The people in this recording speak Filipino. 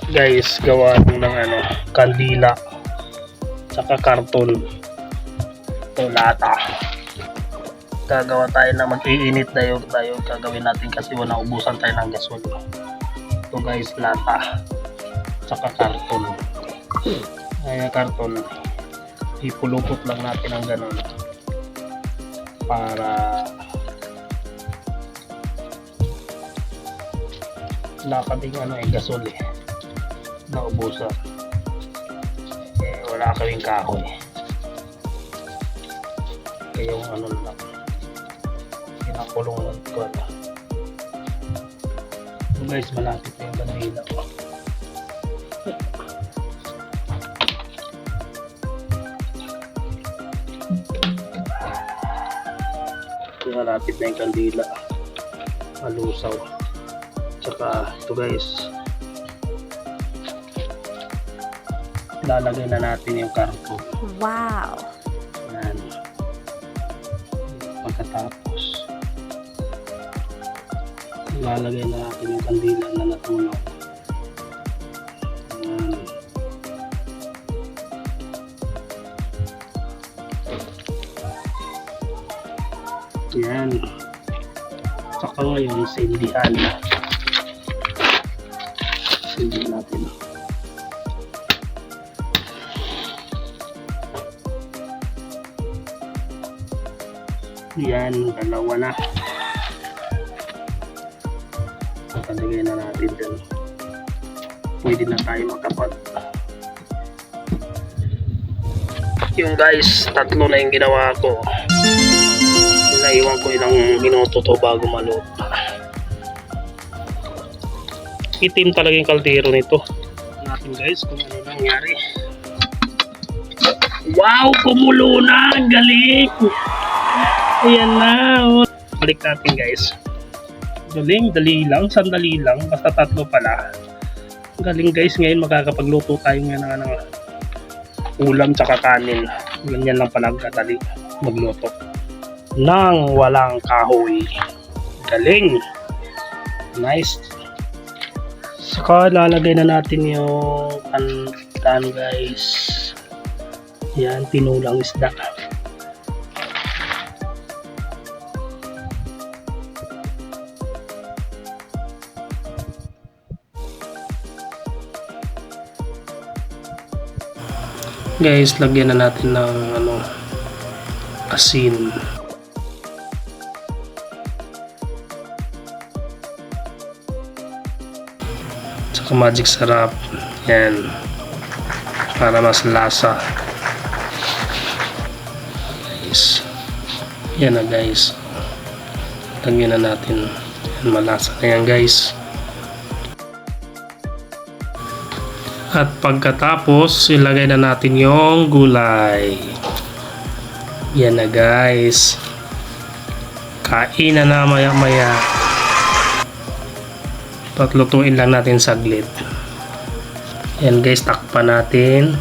guys, gawa ng kandila saka karton. Ito lata. Gagawa tayo na mag-iinit tayo gagawin natin kasi wala, ubusan tayo ng gasol. Ito guys, lata saka karton. Kaya karton, ipulupot lang natin ng ganun para wala kaming gasol naubusan. Wala kaming kahoy, kaya yung lang pinakulong lang ko. So guys, malapit na yung bandila ko. Malapit na yung kandila, malusaw. Tsaka ito guys, lalagay na natin yung karton. Wow! Yan. Pagkatapos lalagay na natin yung kandila na natunaw. Yan. Saka ngayon, sindihan natin. Yan, dalawa na. Palagay na natin dyan. Pwede na tayo makapag. Yung guys, tatlo na yung ginawa ko. Naiwan ko ilang minuto to bago maluto. Itim talaga yung kaldero nito. Natin guys kung ano nangyari. Wow, kumulo na, galing. Ayan na. Balik natin guys. Galing, dali lang, sandali lang, basta tatlo pala. Galing guys, ngayon makakapagluto tayo ng ulam tsaka kanin. Ganyan lang pala kadali magluto nang walang kahoy. Galing. Nice. Saka lalagay na natin yung pan guys. Yan, tinulang isda. Guys, lagyan na natin ng asin. Saka magic sarap. Yan. Para mas lasa. Guys. Yan na guys. Lagyan na natin. Yan, malasa na yan guys. At pagkatapos, ilagay na natin yung gulay. Yan na guys. Kain na na maya-maya. Patlutuin lang natin saglit. Yan guys, takpan natin.